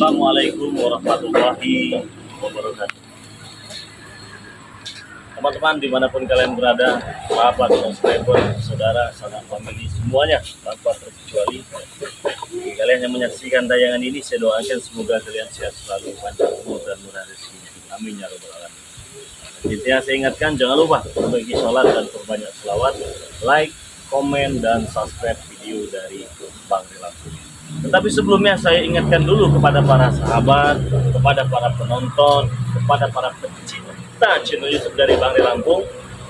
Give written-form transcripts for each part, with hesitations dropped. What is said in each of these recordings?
Assalamualaikum warahmatullahi wabarakatuh. Teman-teman dimanapun kalian berada, sahabat, subscriber, saudara, sanak famili semuanya tanpa terkecuali. Bagi kalian yang menyaksikan tayangan ini, saya doakan semoga kalian sehat selalu, panjang umur dan murah rezeki. Amin ya rabbal alamin. Intinya saya ingatkan jangan lupa berbagi sholat dan perbanyak selawat, like, komen, dan subscribe video dari Bang Lampung. Tetapi sebelumnya saya ingatkan dulu kepada para sahabat, kepada para penonton, kepada para pecinta channel YouTube dari Bang Lampung,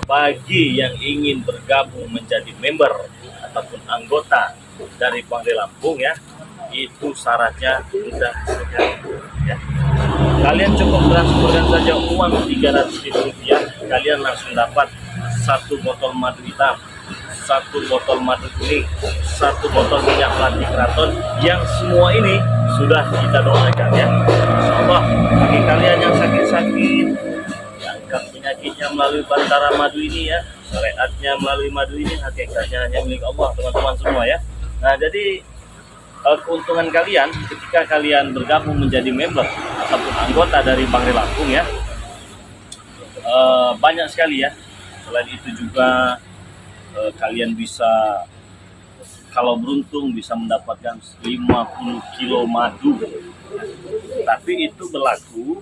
bagi yang ingin bergabung menjadi member ataupun anggota dari Bang Lampung ya, itu syaratnya mudah sekali ya. Kalian cukup transferkan saja uang Rp300.000, kalian langsung dapat 1 botol madu hitam, 1 botol madu kuning, 1 botol minyak plastik keraton, yang semua ini sudah kita doakan ya. Insyaallah bagi kalian yang sakit-sakit, yang penyakitnya melalui bantara madu ini ya, syariatnya melalui madu ini, hakikatnya hanya milik Allah teman-teman semua ya. Nah jadi keuntungan kalian ketika kalian bergabung menjadi member ataupun anggota dari Bang Lampung ya, banyak sekali ya. Selain itu juga kalian bisa, kalau beruntung, bisa mendapatkan 50 kilo madu. Tapi itu berlaku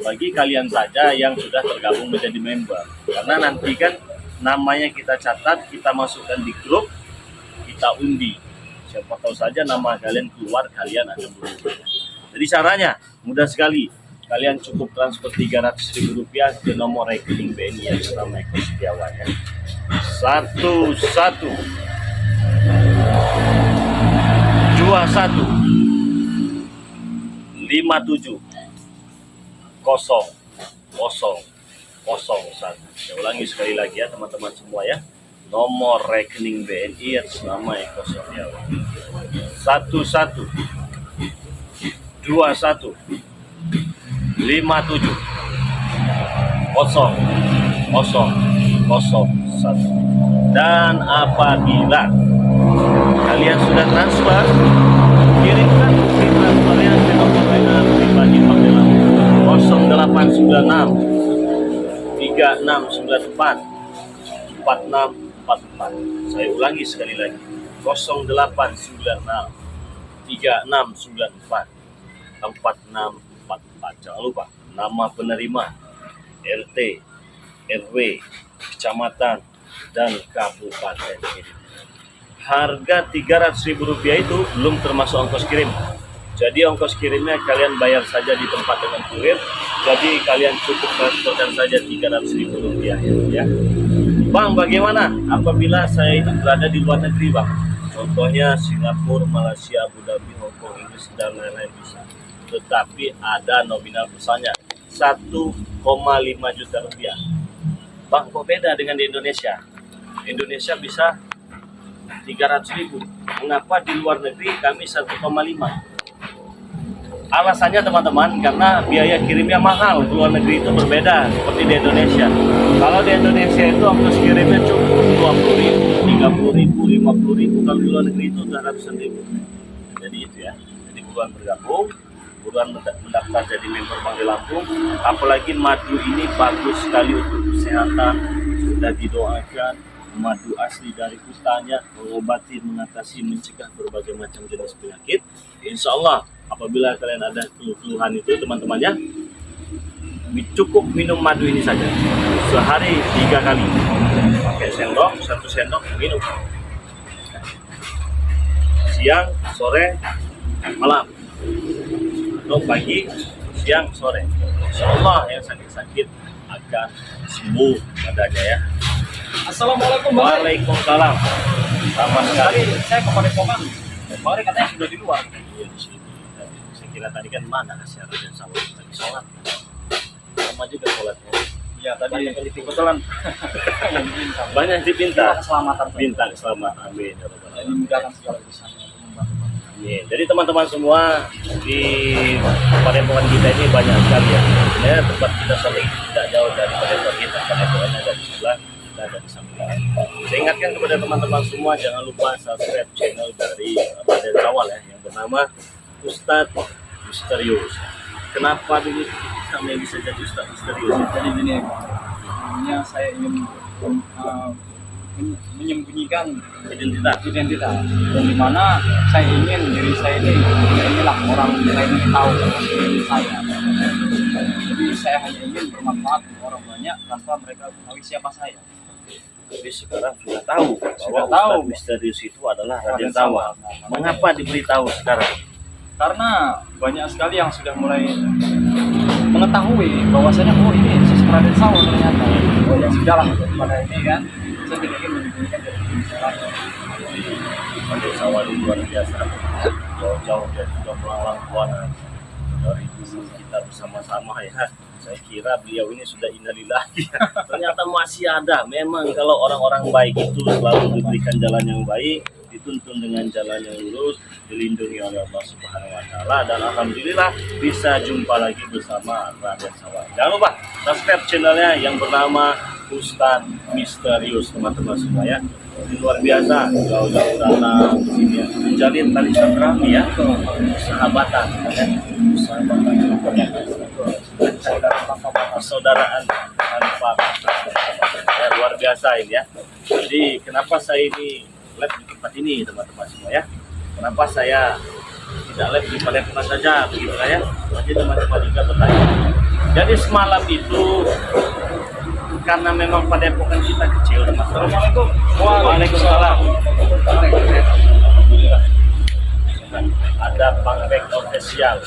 bagi kalian saja yang sudah tergabung menjadi member, karena nanti kan namanya kita catat, kita masukkan di grup, kita undi. Siapa tahu saja nama kalian keluar, kalian akan beruntung. Jadi caranya mudah sekali. Kalian cukup transfer Rp300.000 ke nomor rekening BNI yang bernama Eko Setiawan ya. 11 21 57 0 0 0 1. Saya ulangi sekali lagi ya teman-teman semua ya. Nomor rekening BNI atas nama Eko Setiawan 11 21 57 0 0 01. Dan apabila kalian sudah transfer, kirimkan bukti transfernya ke nomor WA pribadi Bang Lampung 0896 3694 4644. Saya ulangi sekali lagi, 0896 3694 4644. Jangan lupa nama penerima, RT, RW, kecamatan, dan kabupaten. Harga Rp300.000 itu belum termasuk ongkos kirim. Jadi ongkos kirimnya kalian bayar saja di tempat dengan kurir. Jadi kalian cukup transferkan saja Rp300.000 ya. Bang, bagaimana apabila saya itu berada di luar negeri, Bang? Contohnya Singapura, Malaysia, Abu Dhabi, Hong Kong, Inggris, dan lain-lain bisa. Tetapi ada nominal besarnya Rp1,5 juta. Bang, kok beda dengan di Indonesia? Indonesia bisa Rp300.000. Mengapa di luar negeri kami 1,5? Alasannya teman-teman, karena biaya kirimnya mahal. Di luar negeri itu berbeda seperti di Indonesia. Kalau di Indonesia itu ongkos kirimnya cukup Rp20.000, Rp30.000, Rp50.000. Kalau di luar negeri itu udah ratusan ribu. Jadi itu ya. Jadi buruan bergabung, buruan mendaftar jadi member Bang Lampung. Apalagi madu ini bagus sekali untuk kesehatan. Sudah didoakan, madu asli dari hutannya, mengobati, mengatasi, mencegah berbagai macam jenis penyakit. Insya Allah apabila kalian ada keluhan itu teman-temannya, cukup minum madu ini saja sehari 3 kali, pakai sendok, 1 sendok minum, siang, sore, malam, atau pagi, siang, sore. Insya Allah yang sakit-sakit akan sembuh badannya ya. Assalamualaikum Bang. Waalaikumsalam. Sama sekali. Saya ke Padepokan. Bang katanya sudah di luar. Iya, di sini. Saya kira tadi kan mana syarat dan sama tadi sholat. Sama juga sholatnya. Iya, tadi Kebetulan banyak yang dipinta. Keselamatan. Minta keselamatan. Amin. Ya Rabbal Jadi Alamin. mudahkan segala urusan. Amin. Jadi teman-teman semua di Padepokan kita ini banyak sekali ya. Sebenarnya tempat kita saling tidak jauh dari Padepokan kita. Padepokannya ada di sebelah, kita ada di samping. Saya ingatkan kepada teman-teman semua jangan lupa subscribe channel dari Raden Sawal ya, yang bernama Ustadz misterius. Kenapa dulu kami bisa jadi ustaz misterius? Jadi gini, sebenarnya saya ingin menyembunyikan Identitas. identitas, dan di mana saya ingin diri saya inilah orang lain tahu diri saya. Jadi saya hanya ingin bermanfaat untuk orang banyak tanpa mereka mengetahui siapa saya. Tapi sekarang sudah tahu bahwa Sudah tahu. ustaz misterius itu adalah Raden Raden Tawar. Tawar. Mengapa diberitahu sekarang? Karena banyak sekali yang sudah mulai mengetahui bahwasanya oh ini sosok Raden Tawar ternyata. Oh ya sudahlah pada ini kan. Saya tidak ingin menyembunyikan dari diri saya. Raden Tawar itu luar biasa. Jauh-jauh dia sudah melalang buana dari dulu kita bersama-sama ya. Saya kira beliau ini sudah innalillahi. Ternyata masih ada. Memang kalau orang-orang baik itu selalu diberikan jalan yang baik, dituntun dengan jalan yang lurus, dilindungi oleh Allah Subhanahu wa taala, dan alhamdulillah bisa jumpa lagi bersama Raden Tawar. Jangan lupa subscribe channelnya yang bernama Ustadz Misterius, teman-teman semua ya. Ini luar biasa, jauh-jauh datang ke sini ya. Menjalin tali silaturahmi ya, sahabatan ya. Persaudaraan tanpa ya, luar biasa ini ya. Jadi kenapa saya ini live di tempat ini teman-teman semua ya? Kenapa saya tidak live di Padepokan saja begitu ya? Nanti teman-teman juga bertanya. Jadi semalam itu karena memang Padepokan kita kecil teman-teman. Assalamualaikum. Waalaikumsalam. Alhamdulillah. Ada Bang Bek official.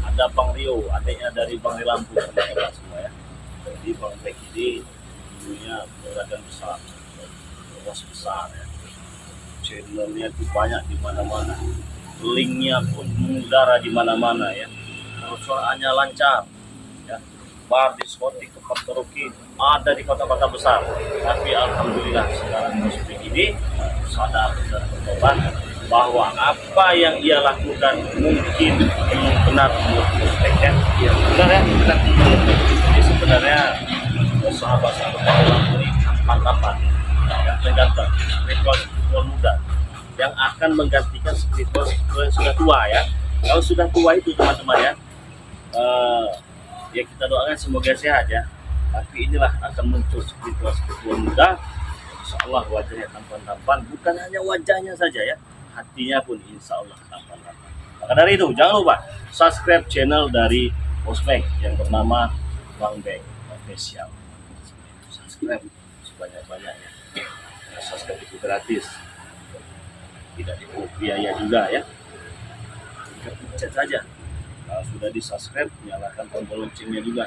Ada Bang Rio, adiknya dari Bang Lampung, teman-teman semua ya. Jadi Bang Bek ini dulunya beragam besar, luas besar ya. Channelnya itu banyak di mana-mana, linknya pun mengudara di mana-mana ya. Suaraannya lancar, ya. Bar, diskotik, tempat karaoke ada di kota-kota besar. Tapi alhamdulillah sekarang Mas Bek ini sadar dan bertobat bahwa apa yang ia lakukan mungkin benar menurut prospeknya. Ya, benar ya, benar. Jadi sebenarnya sahabat-sahabat orang ini mantap yang tergantung spiritual muda yang akan menggantikan spiritual yang sudah tua ya. Kalau sudah tua itu teman-teman ya, ya kita doakan semoga sehat ya. Tapi inilah akan muncul spiritual muda. Insya Allah wajahnya tampan-tampan, bukan hanya wajahnya saja ya, hatinya pun insya Allah tampan-tampan. Maka dari itu jangan lupa subscribe channel dari Ospek yang bernama Bang Bek Official. Subscribe sebanyak-banyaknya. Subscribe itu gratis, tidak dipungut biaya juga ya. Tinggal pencet saja. Kalau sudah di subscribe, nyalakan tombol loncengnya juga.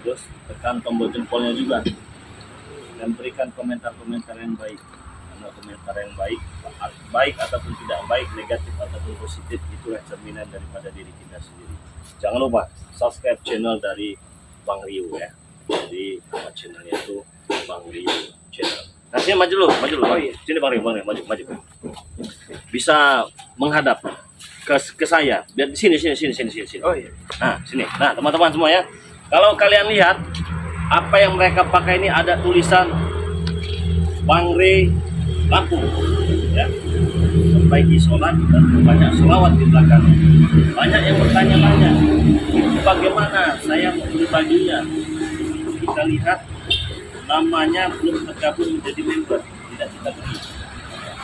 Terus tekan tombol jempolnya juga. Dan berikan komentar-komentar yang baik. Karena komentar yang baik ataupun tidak baik, negatif ataupun positif, itulah cerminan daripada diri kita sendiri. Jangan lupa subscribe channel dari Bang Rio ya. Jadi nama channelnya itu Bang Rio Channel. Nah, sini maju dulu. Oh, iya. Sini Bang Rio, maju. Bisa menghadap ke saya. Biar di sini. Oh iya. Nah, sini. Nah, teman-teman semua ya. Kalau kalian lihat apa yang mereka pakai ini ada tulisan Bang Re Lampung ya. Perbaiki sholat dan banyak selawat di belakang. Banyak yang bertanya-tanya, bagaimana saya membeli bajunya? Kita lihat namanya belum tergabung menjadi member, tidak kita beli.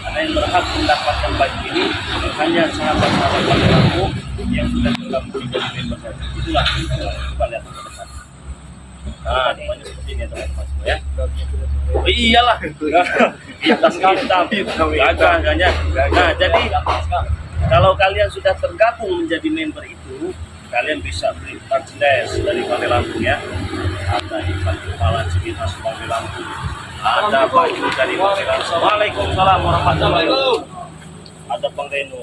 Karena yang berhak mendapatkan baju ini hanya sahabat-sahabat Bang Lampung yang sudah tergabung menjadi member saja. Itulah kita lihat ke depan. Nah, namanya seperti ini teman-teman semua ya. Oh, iyalah. Hitam. Gagahnya. Nah, jadi kalau kalian sudah tergabung menjadi member itu, kalian bisa beli merchandise dari Bang Lampung ya. Ada ikan kepala Cibinas Bang Lampung. Ada baju dari Bang Lampung. Waalaikumsalam warahmatullahi wabarakatuh. Ada Bang Reno.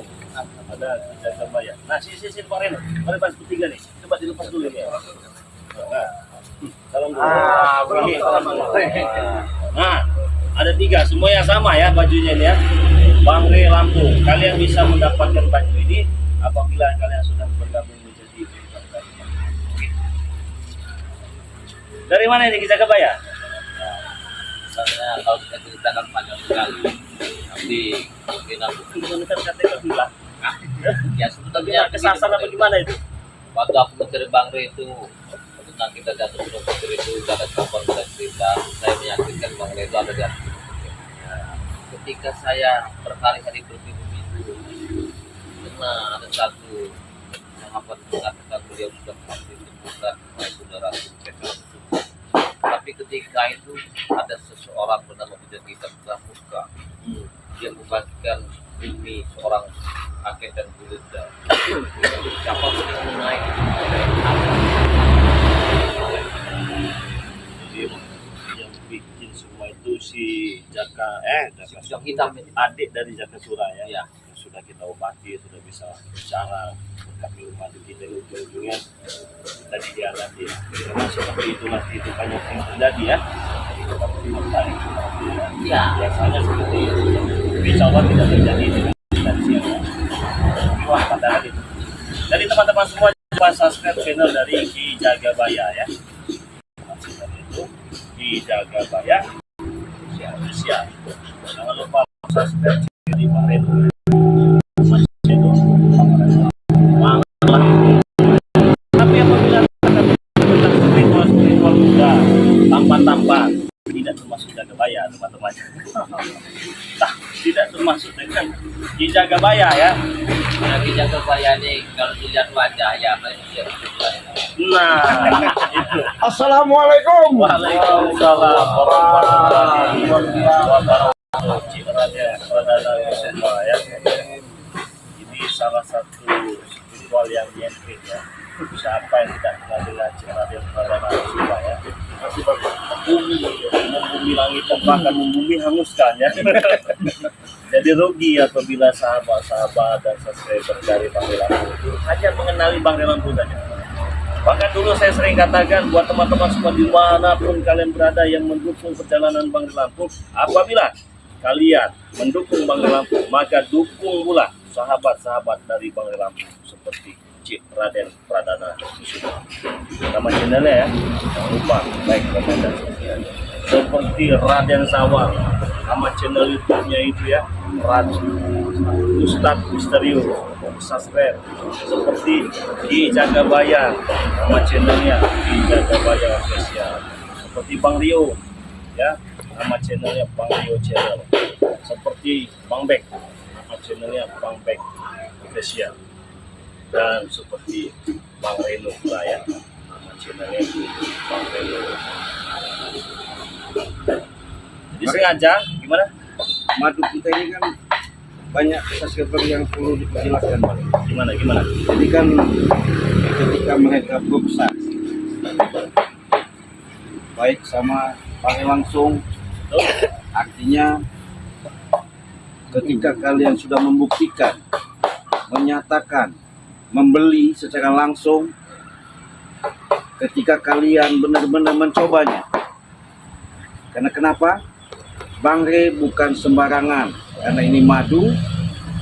Ada Jaga Bayar. Nah, sini Bang Reno. Mari pas ketiga nih. Coba dilepas dulu ya. Nah, salam dulu. Nah, ada 3, semuanya sama ya bajunya ini ya. Bang Re Lampung. Kalian bisa mendapatkan baju ini apabila kalian sudah bergabung menjadi member. Dari mana ini kita Bayar? Sebenarnya kalau kita ceritakan panjang sekali, tapi mungkin aku Itu kan KTP bilang. Ya sebetulnya kesasar apa gimana itu? waktu aku mencari Bang Re itu tentang kita jatuh gunung Putri itu ada kawan kita cerita saya meyakinkan Bang Re itu ada di atas gunung. Ketika saya berhari-hari berminggu-minggu karena ada satu sahabat mengatakan beliau sudah mati ditemukan oleh saudara Sukses. Tapi ketika itu ada seseorang bernama Bujangita Pramuka dia membagikan ini seorang kakek dan bunda siapa pun yang naik Jadi yang bikin semua itu si Jaka yang hitam ini. adik dari Jaka Sura ya. Ya. Yang sudah kita obati, sudah bisa bicara kami obati kita ujung-ujungnya kita dihianati. Karena seperti itulah kehidupan yang sering terjadi ya. Jadi kita kembali. Ya. Biasanya seperti itu. Tapi insya Allah tidak terjadi dengan intensi yang wah padahal itu. Jadi teman-teman semua coba subscribe channel dari Ki Jagabaya ya. Channel itu Ki Jagabaya Siap. Jangan lupa subscribe di Pak Reno. Tapi apabila tentang spiritual juga tampan-tampan tidak termasuk Jagabaya teman-teman. Nah, tidak termasuk dengan Ki Jagabaya ya. Lagi jaga bayar nih kalau dilihat wajah ya manusia. Nah, itu. Assalamualaikum. Waalaikumsalam warahmatullahi wabarakatuh. Cik Raden Pradana Kusuma ya. Ini salah satu spiritual yang nyentrik ya. Siapa yang tidak kenal dengan Cik Raden Pradana Kusuma ya. Masih membumi langit dan bahkan membumi hanguskan ya. Jadi rugi apabila sahabat-sahabat dan subscriber dari Bang Re Lampung itu hanya mengenali Bang Re Lampung saja. Bahkan dulu saya sering katakan buat teman-teman semua dimanapun kalian berada yang mendukung perjalanan Bang Re Lampung, apabila kalian mendukung Bang Re Lampung, maka dukung pula sahabat-sahabat dari Bang Re Lampung seperti Cik Raden Pradana Kusuma. Nama channelnya ya, jangan lupa like, komen, dan subscribe. Seperti Raden Sawang, nama channel YouTube-nya itu ya, Ustadz Misterius, subscribe. Seperti Ki Jagabaya, nama channelnya Ki Jagabaya Official. Seperti Bang Rio, ya, nama channelnya Bang Rio Channel. Seperti Bang Bek, nama channelnya Bang Bek Official. Dan seperti Bang Reno pula ya, nama channelnya Bang Reno. Jadi sengaja gimana? Madu kita ini kan banyak subscriber yang perlu dijelaskan, Pak. Gimana? Jadi kan ketika mereka bersah, baik sama pakai langsung, artinya ketika kalian sudah membuktikan, menyatakan, membeli secara langsung, ketika kalian benar-benar mencobanya. Karena kenapa? Bang Re bukan sembarangan, karena ini madu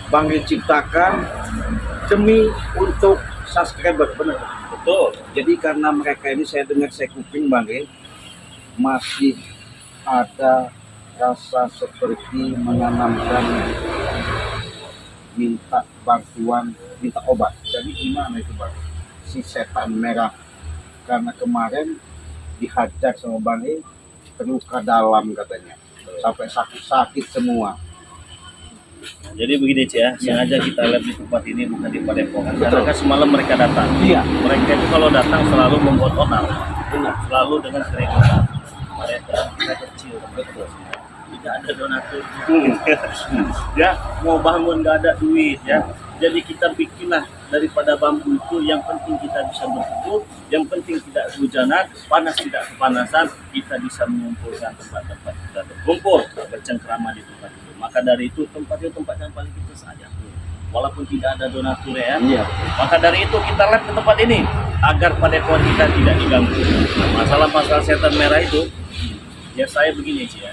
Bang Re ciptakan demi untuk subscriber, benar. Betul. Jadi karena mereka ini saya dengar saya kuping Bang Re masih ada rasa seperti menanamkan minta bantuan, minta obat. Jadi gimana itu Bang? Si setan merah karena kemarin dihajar sama Bang Re terluka dalam katanya, sampai sakit-sakit semua. Jadi begini Cik ya, sengaja kita lihat di tempat ini bukan di Padepokan. Karena kan semalam mereka datang. Iya. Mereka itu kalau datang selalu membuat onar. Selalu dengan keributan. Mereka kecil, betul. Tidak ada donatur. Ya, mau bangun nggak ada duit ya. Jadi kita bikinlah daripada bambu itu, yang penting kita bisa berkumpul, yang penting tidak hujanan, panas tidak kepanasan, kita bisa mengumpulkan tempat-tempat kita berkumpul, bercengkrama di tempat itu. Maka dari itu tempat itu tempat yang paling kita sayang. Walaupun tidak ada donatur ya. Iya. Maka dari itu kita lihat ke tempat ini agar padepokan kita tidak diganggu. Masalah-masalah setan merah itu, ya saya begini sih ya.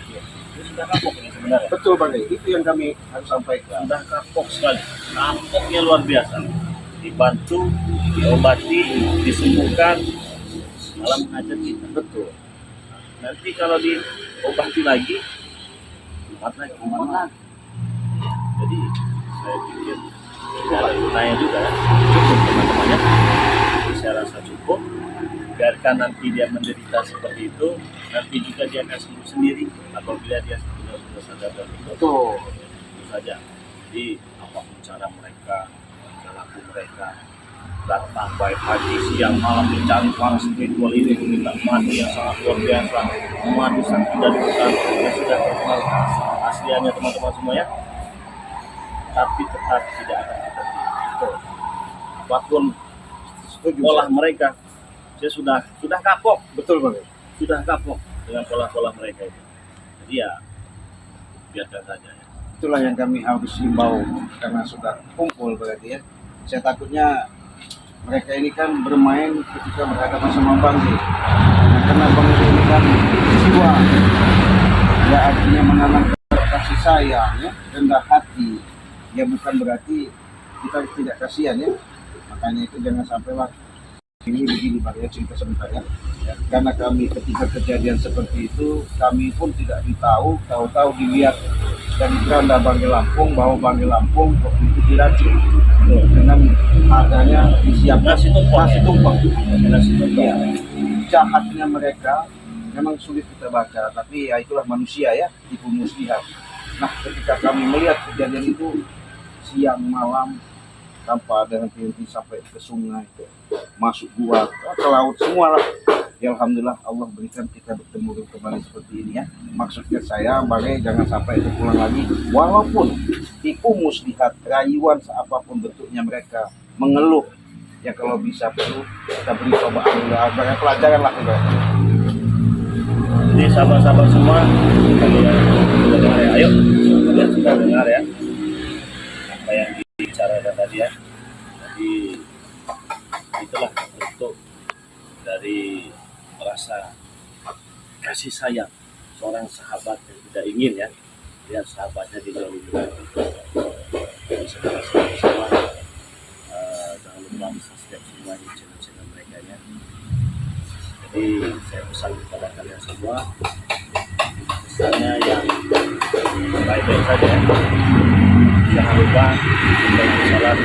Itu sudah kapok ini sebenarnya. Betul Bang Re, itu yang kami harus sampaikan. Sudah kapok sekali, kapoknya luar biasa. Dibantu, diobati, disembuhkan, malah mengajar kita. Betul. Nanti kalau diobati lagi, kumat lagi. Jadi saya pikir tidak ada gunanya juga kan. Cukup teman-temannya, saya rasa cukup. Biarkan nanti dia menderita seperti itu, nanti juga dia akan sembuh sendiri apabila dia benar-benar sadar dan itu saja. Jadi apapun cara mereka, perilaku mereka, datang baik pagi, siang, malam mencari para spiritual ini meminta mati yang sangat luar biasa, mati sang tidak dibutuhkan yang sudah terkenal asliannya teman-teman semua ya. Tapi tetap tidak akan kita itu. Apapun pola mereka, saya sudah kapok, Betul Bang. sudah kapok dengan pola-pola mereka itu. Jadi ya biarkan saja ya. Itulah yang kami harus himbau karena sudah kumpul berarti ya. Saya takutnya mereka ini kan bermain ketika berhadapan sama Bangke. Nah, karena Bangke ini kan jiwa, ya artinya menanamkan kasih sayang, ya, rendah hati. Ya bukan berarti kita tidak kasihan ya. Makanya itu jangan sampailah ini begini Pak ya, cerita sebentar ya. Karena kami ketika kejadian seperti itu, kami pun tidak tahu-tahu dilihat dari keranda Bangke Lampung bahwa Bangke Lampung waktu itu diracik dengan adanya disiapkan Nasi tumpeng. nasi tumpeng. Ya. Jahatnya mereka memang sulit kita baca, tapi ya itulah manusia ya, tipu muslihat. Nah, ketika kami melihat kejadian itu siang malam tanpa ada henti-henti sampai ke sungai, masuk gua, ke laut semua lah. Ya Alhamdulillah Allah berikan kita bertemu kembali seperti ini ya. Maksudnya saya Bangke jangan sampai itu pulang lagi. Walaupun tipu muslihat, rayuan seapapun bentuknya mereka mengeluh, ya kalau bisa perlu kita beri cobaan, banyak pelajaran lah kita. Jadi sahabat-sahabat semua, kalian sudah dengar ya, ayo kalian sudah dengar ya apa yang dibicarakan tadi ya. Jadi itulah bentuk dari rasa kasih sayang seorang sahabat yang tidak ingin ya lihat sahabatnya dizalimi. Jadi saudara-saudara semua, jangan lupa subscribe semua di channel-channel mereka ya. Jadi saya pesan kepada kalian semua, misalnya yang baik-baik saja ya. Jangan lupa untuk salat